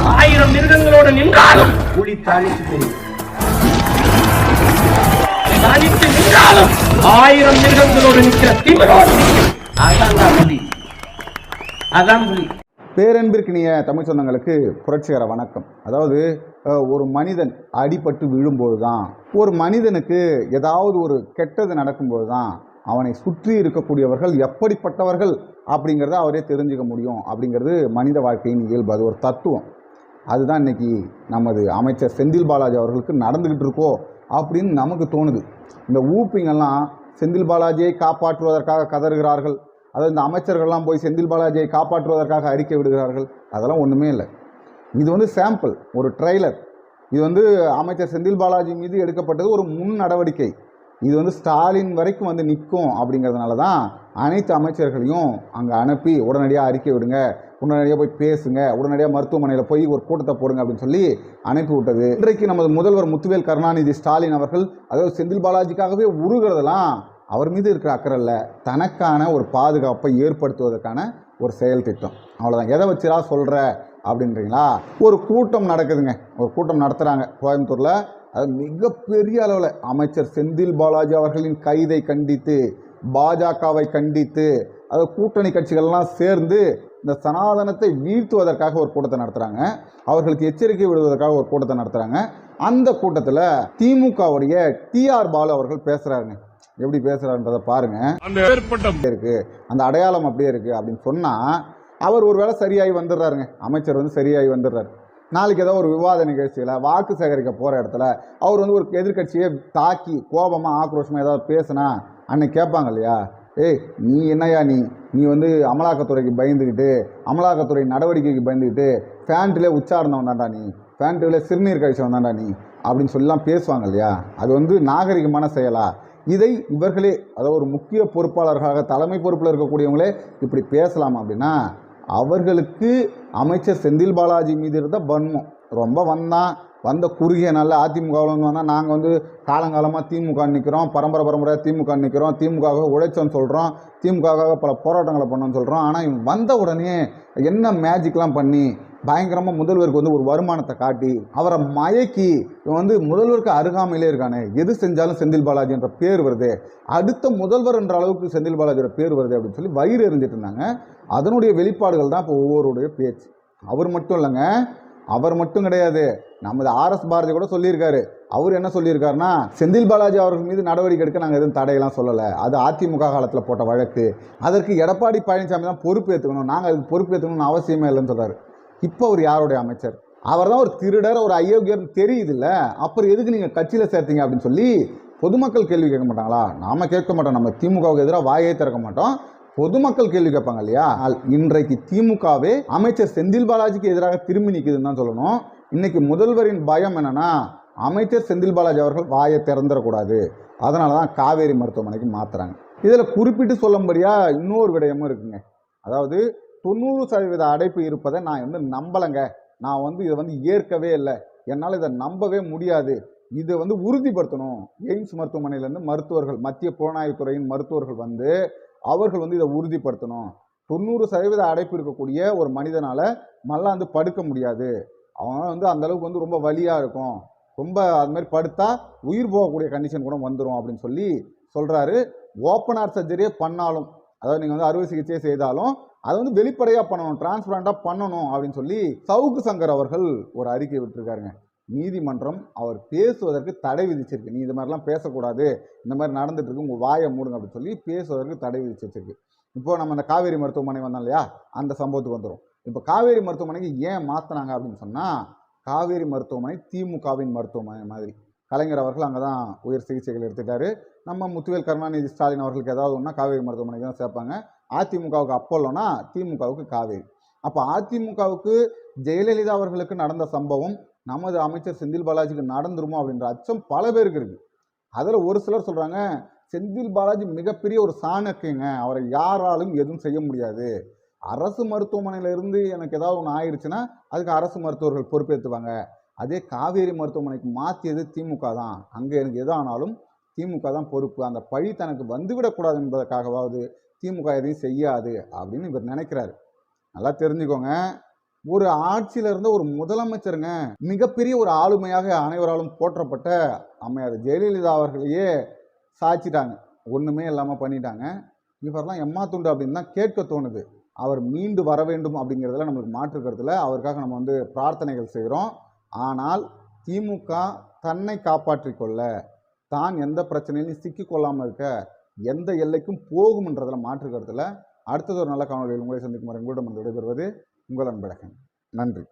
1000 மிருகங்களோடு நின்றாலும் புலி தனித்து தெரியும். தனித்து நின்றாலும் 1000 மிருகங்களோடு நிற்கிற திமிரோடு அதான் புலி. அதான் புலி. பேரன்பிற்கினிய தமிழ் சொந்தங்களுக்கு புரட்சிகர வணக்கம். அதாவது ஒரு மனிதன் அடிபட்டு விழும்போது தான், ஒரு மனிதனுக்கு ஏதாவது ஒரு கெட்டது நடக்கும்போது தான் அவனை சுற்றி இருக்கக்கூடியவர்கள் எப்படிப்பட்டவர்கள் அப்படிங்கிறத அவரே தெரிஞ்சுக்க முடியும். அப்படிங்கிறது மனித வாழ்க்கையின் இயல்பு, அது ஒரு தத்துவம். அதுதான் இன்னைக்கு நமது அமைச்சர் செந்தில் பாலாஜி அவர்களுக்கு நடந்துக்கிட்டு இருக்கோ அப்படின்னு நமக்கு தோணுது. இந்த ஊப்பிங்கெல்லாம் செந்தில் பாலாஜியை காப்பாற்றுவதற்காக கதறுகிறார்கள். அதாவது இந்த அமைச்சர்கள்லாம் போய் செந்தில் பாலாஜியை காப்பாற்றுவதற்காக அறிக்கை விடுகிறார்கள். அதெல்லாம் ஒன்றுமே இல்லை. இது சாம்பிள், ஒரு ட்ரெய்லர். இது அமைச்சர் செந்தில் பாலாஜி மீது எடுக்கப்பட்டது ஒரு முன் நடவடிக்கை. இது ஸ்டாலின் வரைக்கும் நிற்கும். அப்படிங்கிறதுனால தான் அனைத்து அமைச்சர்களையும் அங்கே அனுப்பி உடனடியாக அறிக்கை விடுங்க, உடனடியாக போய் பேசுங்க, உடனடியாக மருத்துவமனையில் போய் ஒரு கூட்டத்தை போடுங்க அப்படின்னு சொல்லி அனுப்பி விட்டது. இன்றைக்கு நமது முதல்வர் முத்துவேல் கருணாநிதி ஸ்டாலின் அவர்கள் அதாவது செந்தில் பாலாஜிக்காகவே உருகிறதெல்லாம் அவர் மீது இருக்கிற அக்கறை இல்லை, தனக்கான ஒரு பாதுகாப்பை ஏற்படுத்துவதற்கான ஒரு செயல் திட்டம். அவ்வளோதான். எதை வச்சுரா சொல்கிற அப்படின்றீங்களா? ஒரு கூட்டம் நடக்குதுங்க, ஒரு கூட்டம் நடத்துகிறாங்க கோயம்புத்தூரில். அது மிகப்பெரிய அளவில் அமைச்சர் செந்தில் பாலாஜி அவர்களின் கைதை கண்டித்து, பாஜகவை கண்டித்து, அது கூட்டணி கட்சிகள்லாம் சேர்ந்து இந்த சனாதனத்தை வீழ்த்துவதற்காக ஒரு கூட்டத்தை நடத்துகிறாங்க. அவர்களுக்கு எச்சரிக்கை விடுவதற்காக ஒரு கூட்டத்தை நடத்துகிறாங்க. அந்த கூட்டத்தில் திமுகவுடைய டிஆர் பாலு அவர்கள் பேசுகிறாருங்க. எப்படி பேசுகிறாருன்றதை பாருங்க. இருக்கு அந்த அடையாளம் அப்படியே இருக்குது அப்படின்னு சொன்னால் அவர் ஒரு வேளை சரியாகி வந்துடுறாருங்க. அமைச்சர் சரியாகி வந்துடுறாரு. நாளைக்கு ஏதோ ஒரு விவாத நிகழ்ச்சியில் வாக்கு சேகரிக்க போகிற இடத்துல அவர் ஒரு எதிர்கட்சியை தாக்கி கோபமாக ஆக்ரோஷமாக ஏதாவது பேசுனா அன்னைக்கு கேட்பாங்க இல்லையா, ஏய் நீ என்னையா நீ அமலாக்கத்துறைக்கு பயந்துக்கிட்டு, அமலாக்கத்துறை நடவடிக்கைக்கு பயந்துக்கிட்டு ஃபேண்ட்டிலே உச்சார்ந்தவன் தாண்டா நீ, ஃபேண்ட்டிலே சிறுநீர் கழிச்சவன் தாண்டா நீ அப்படின்னு சொல்லலாம் பேசுவாங்க இல்லையா. அது நாகரிகமான செயலா? இதை இவர்களே, அதாவது ஒரு முக்கிய பொறுப்பாளர்களாக தலைமை பொறுப்பில் இருக்கக்கூடியவங்களே இப்படி பேசலாமா அப்படின்னா, அவர்களுக்கு அமைச்சர் செந்தில் பாலாஜி மீது இருந்த வன்மம் ரொம்ப வந்த குறுகிய நாளில் அதிமுகவில் வந்தால் நாங்கள் காலங்காலமாக திமுக நிற்கிறோம், பரம்பரையாக திமுக நிற்கிறோம், திமுகவாக உழைச்சோன்னு சொல்கிறோம், திமுகவாக பல போராட்டங்களை பண்ணோன்னு சொல்கிறோம். ஆனால் இவன் வந்த உடனே என்ன மேஜிக்லாம் பண்ணி பயங்கரமாக முதல்வருக்கு ஒரு வருமானத்தை காட்டி அவரை மயக்கி இவன் முதல்வருக்கு அருகாமையிலே இருக்கானே, எது செஞ்சாலும் செந்தில் பாலாஜி என்ற பேர் வருது, அடுத்த முதல்வர் என்ற அளவுக்கு செந்தில் பாலாஜியோட பேர் வருது அப்படின்னு சொல்லி வயிறு எறிஞ்சிட்டு இருந்தாங்க. அதனுடைய வெளிப்பாடுகள் தான் இப்போ ஒவ்வொருடைய பேச்சு. அவர் மட்டும் இல்லைங்க, அவர் மட்டும் கிடையாது, நமது ஆர்எஸ் பாரதி கூட சொல்லியிருக்காரு. அவர் என்ன சொல்லியிருக்காருன்னா, செந்தில் பாலாஜி அவர்கள் மீது நடவடிக்கை எடுக்க நாங்கள் எதுவும் தடையெல்லாம் சொல்லலை, அது அதிமுக காலத்தில் போட்ட வழக்கு, அதற்கு எடப்பாடி பழனிசாமி தான் பொறுப்பேற்றுக்கணும், நாங்கள் அதுக்கு பொறுப்பேற்றுக்கணும்னு அவசியமே இல்லைன்னு சொல்கிறாரு. இப்போ அவர் யாருடைய அமைச்சர்? அவர் தான் ஒரு திருடர், ஒரு அயோக்கியர் தெரியுது இல்லை, அப்புறம் எதுக்கு நீங்கள் கட்சியில் சேர்த்தீங்க அப்படின்னு சொல்லி பொதுமக்கள் கேள்வி கேட்க மாட்டாங்களா? நாம் கேட்க மாட்டோம், நம்ம திமுகவுக்கு எதிராக வாயே திறக்க மாட்டோம், பொதுமக்கள் கேள்வி கேட்பாங்க இல்லையா. இன்றைக்கு திமுகவே அமைச்சர் செந்தில் பாலாஜிக்கு எதிராக திரும்பி நிற்குதுன்னு தான் சொல்லணும். இன்னைக்கு முதல்வரின் பயம் என்னன்னா, அமைச்சர் செந்தில் பாலாஜி அவர்கள் வாயை திறந்துடக்கூடாது, அதனால தான் காவேரி மருத்துவமனைக்கு மாற்றுறாங்க. இதில் குறிப்பிட்டு சொல்லும்படியா இன்னொரு விடயமும் இருக்குங்க. அதாவது 90% அடைப்பு இருப்பதை நான் நம்பலைங்க, நான் இதை ஏற்கவே இல்லை, என்னால் இதை நம்பவே முடியாது, இதை உறுதிப்படுத்தணும். எய்ம்ஸ் மருத்துவமனையிலேருந்து மருத்துவர்கள், மத்திய புலனாய்வுத்துறையின் மருத்துவர்கள் அவர்கள் இதை உறுதிப்படுத்தணும். 90% அடைப்பு இருக்கக்கூடிய ஒரு மனிதனால் மல்லாந்து படுக்க முடியாது, அவன் அந்த அளவுக்கு ரொம்ப வலியாக இருக்கும், ரொம்ப அது மாதிரி படுத்தா உயிர் போகக்கூடிய கண்டிஷன் கூட வந்துடும் அப்படின்னு சொல்லி சொல்கிறாரு. ஓப்பன் சர்ஜரியே பண்ணாலும், அதாவது நீங்கள் அறுவை சிகிச்சையே செய்தாலும் அதை வெளிப்படையாக பண்ணணும், டிரான்ஸ்பரண்டாக பண்ணணும் அப்படின்னு சொல்லி சவுக்கு சங்கர் அவர்கள் ஒரு அறிக்கை விட்டுருக்காருங்க. நீதிமன்றம் அவர் பேசுவதற்கு தடை விதிச்சிருக்கு. நீ இது மாதிரிலாம் பேசக்கூடாது, இந்த மாதிரி நடந்துட்டு இருக்கு, உங்கள் வாயை மூடுங்க அப்படின்னு சொல்லி பேசுவதற்கு தடை விதிச்சிருக்கு. இப்போ நம்ம அந்த காவேரி மருத்துவமனை வந்தோம் இல்லையா, அந்த சம்பவத்துக்கு வந்துடும். இப்போ காவேரி மருத்துவமனைக்கு ஏன் மாற்றினாங்க அப்படின்னு சொன்னால், காவேரி மருத்துவமனை திமுகவின் மருத்துவமனை மாதிரி. கலைஞர் அவர்கள் அங்கே தான் உயர் சிகிச்சைகள் எடுத்துட்டாரு. நம்ம முத்துவேல் கருணாநிதி ஸ்டாலின் அவர்களுக்கு ஏதாவது ஒன்றா காவேரி மருத்துவமனைக்கு தான் சேர்ப்பாங்க. அதிமுகவுக்கு அப்போல்லோனா திமுகவுக்கு காவேரி. அப்போ அதிமுகவுக்கு ஜெயலலிதா அவர்களுக்கு நடந்த சம்பவம் நமது அமைச்சர் செந்தில் பாலாஜிக்கு நடந்துருமோ அப்படின்ற அச்சம் பல பேருக்கு இருக்குது. அதில் ஒரு சிலர் சொல்கிறாங்க, செந்தில் பாலாஜி மிகப்பெரிய ஒரு சாணக்கியங்க, அவரை யாராலும் எதுவும் செய்ய முடியாது, அரசு மருத்துவமனையிலிருந்து எனக்கு ஏதாவது ஒன்று ஆயிடுச்சுன்னா அதுக்கு அரசு மருத்துவர்கள் பொறுப்பேற்றுவாங்க, அதே காவேரி மருத்துவமனைக்கு மாற்றியது திமுக தான், அங்கே எனக்கு எது ஆனாலும் திமுக தான் பொறுப்பு, அந்த பழி தனக்கு வந்துவிடக்கூடாது என்பதற்காகவாவது திமுக எதையும் செய்யாது அப்படின்னு இவர் நினைக்கிறாரு. நல்லா தெரிஞ்சுக்கோங்க, ஒரு ஆட்சியில் இருந்த ஒரு முதலமைச்சருங்க, மிகப்பெரிய ஒரு ஆளுமையாக அனைவராலும் போற்றப்பட்ட அம்மையார் ஜெயலலிதா அவர்களையே சாய்ச்சிட்டாங்க, ஒன்றுமே இல்லாமல் பண்ணிட்டாங்க. இவரெல்லாம் எம்மா துண்டு அப்படின்னு தான் கேட்க தோணுது. அவர் மீண்டு வர வேண்டும் அப்படிங்கிறதுல நம்மளுக்கு மாற்று கருத்தில் அவருக்காக நம்ம வந்து பிரார்த்தனைகள் செய்கிறோம். ஆனால் திமுக தன்னை காப்பாற்றிக் கொள்ள, தான் எந்த பிரச்சனையிலும் சிக்கிக்கொள்ளாமல் இருக்க, எந்த எல்லைக்கும் போகும்ன்றதில் மாற்று கருத்தில் அடுத்தது ஒரு நல்ல காணொலியில் உங்களை சந்திக்கும் வரை உங்களிடம் வந்து விடைபெறுவது உங்கள் அன்பழகன். நன்றி.